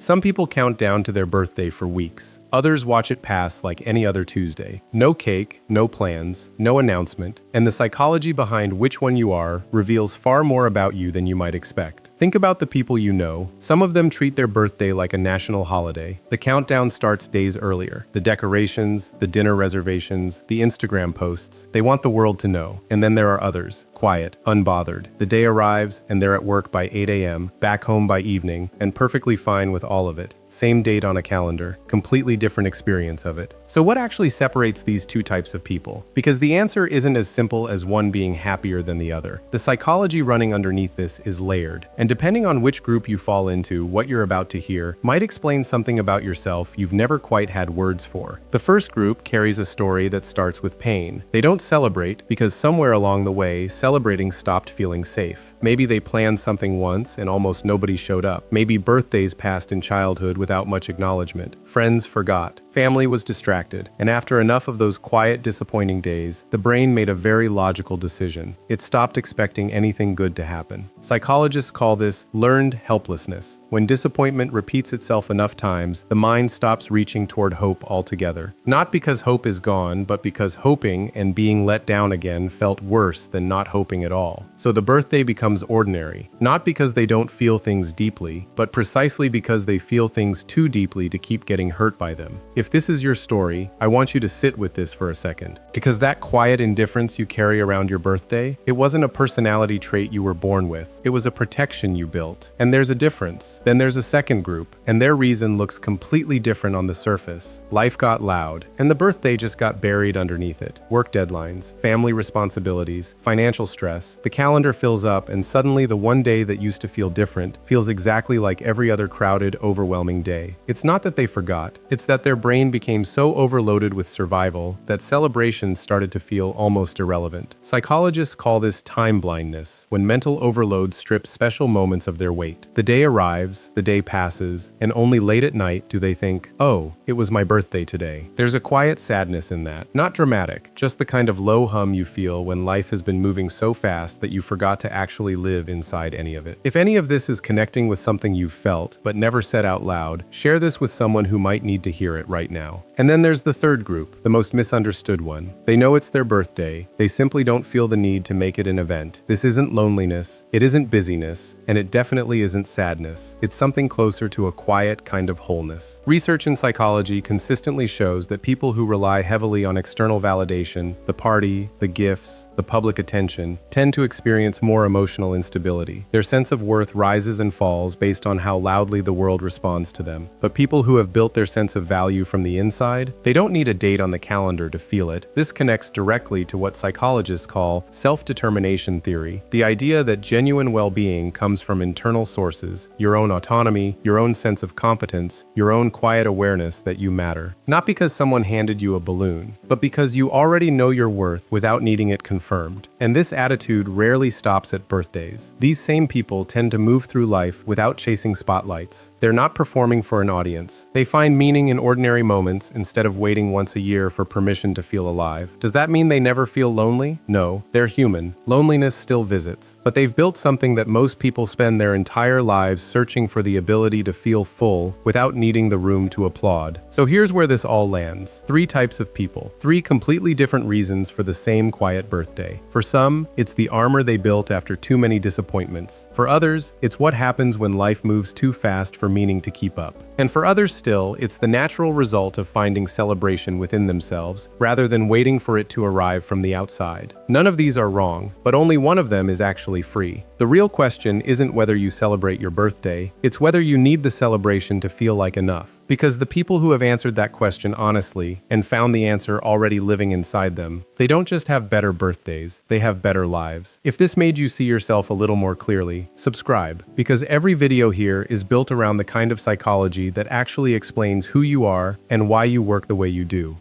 Some people count down to their birthday for weeks. Others watch it pass like any other Tuesday. No cake, no plans, no announcement, and the psychology behind which one you are reveals far more about you than you might expect. Think about the people you know. Some of them treat their birthday like a national holiday. The countdown starts days earlier. The decorations, the dinner reservations, the Instagram posts. They want the world to know. And then there are others. Quiet, unbothered. The day arrives and they're at work by 8 a.m., back home by evening, and perfectly fine with all of it. Same date on a calendar, completely different experience of it. So what actually separates these two types of people? Because the answer isn't as simple as one being happier than the other. The psychology running underneath this is layered, and depending on which group you fall into, what you're about to hear might explain something about yourself you've never quite had words for. The first group carries a story that starts with pain. They don't celebrate because somewhere along the way, celebrating stopped feeling safe. Maybe they planned something once and almost nobody showed up. Maybe birthdays passed in childhood without much acknowledgement. Friends forgot. Family was distracted. And after enough of those quiet, disappointing days, the brain made a very logical decision. It stopped expecting anything good to happen. Psychologists call this learned helplessness. When disappointment repeats itself enough times, the mind stops reaching toward hope altogether. Not because hope is gone, but because hoping and being let down again felt worse than not hoping at all. So the birthday becomes ordinary, not because they don't feel things deeply, but precisely because they feel things too deeply to keep getting hurt by them. If this is your story, I want you to sit with this for a second. Because that quiet indifference you carry around your birthday, it wasn't a personality trait you were born with. It was a protection you built. And there's a difference. Then there's a second group, and their reason looks completely different on the surface. Life got loud, and the birthday just got buried underneath it. Work deadlines, family responsibilities, financial stress. The calendar fills up, and suddenly the one day that used to feel different feels exactly like every other crowded, overwhelming day. It's not that they forgot, it's that their brain became so overloaded with survival that celebrations started to feel almost irrelevant. Psychologists call this time blindness, when mental overload strips special moments of their weight. The day arrives, the day passes, and only late at night do they think, oh, it was my birthday today. There's a quiet sadness in that. Not dramatic, just the kind of low hum you feel when life has been moving so fast that you forgot to actually live inside any of it. If any of this is connecting with something you've felt, but never said out loud, share this with someone who might need to hear it right now. And then there's the third group, the most misunderstood one. They know it's their birthday. They simply don't feel the need to make it an event. This isn't loneliness, it isn't busyness, and it definitely isn't sadness. It's something closer to a quiet kind of wholeness. Research in psychology consistently shows that people who rely heavily on external validation, the party, the gifts, the public attention, tend to experience more emotional instability. Their sense of worth rises and falls based on how loudly the world responds to them. But people who have built their sense of value from the inside, they don't need a date on the calendar to feel it. This connects directly to what psychologists call self-determination theory, the idea that genuine well-being comes from internal sources, your own autonomy, your own sense of competence, your own quiet awareness that you matter. Not because someone handed you a balloon, but because you already know your worth without needing it confirmed. And this attitude rarely stops at birthdays. These same people tend to move through life without chasing spotlights. They're not performing for an audience. They find meaning in ordinary moments instead of waiting once a year for permission to feel alive. Does that mean they never feel lonely? No, they're human. Loneliness still visits. But they've built something that most people spend their entire lives searching for, the ability to feel full without needing the room to applaud. So here's where this all lands. Three types of people. Three completely different reasons for the same quiet birthday. For some, it's the armor they built after too many disappointments. For others, it's what happens when life moves too fast for meaning to keep up. And for others still, it's the natural result of finding celebration within themselves, rather than waiting for it to arrive from the outside. None of these are wrong, but only one of them is actually free. The real question isn't whether you celebrate your birthday, it's whether you need the celebration to feel like enough. Because the people who have answered that question honestly and found the answer already living inside them, they don't just have better birthdays, they have better lives. If this made you see yourself a little more clearly, subscribe, because every video here is built around the kind of psychology that actually explains who you are and why you work the way you do.